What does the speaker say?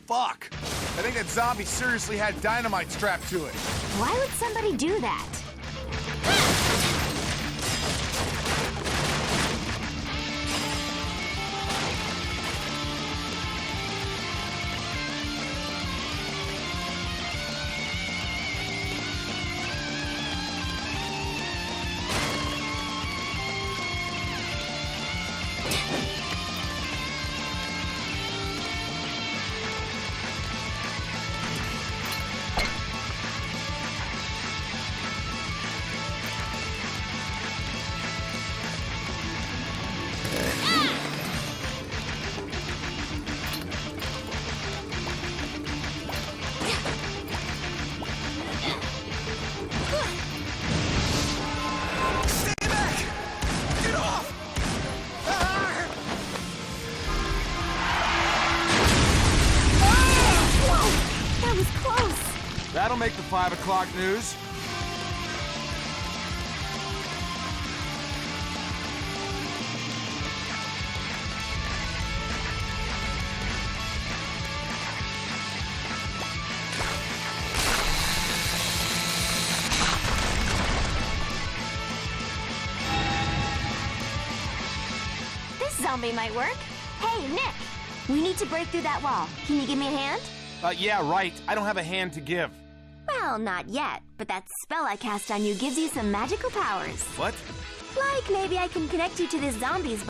Fuck! I think that zombie seriously had dynamite strapped to it. Why would somebody do that? That'll make the 5 o'clock news. This zombie might work. Hey, Nick! We need to break through that wall. Can you give me a hand? Yeah, right. I don't have a hand to give. Well, not yet, but that spell I cast on you gives you some magical powers. What? Like maybe I can connect you to this zombie's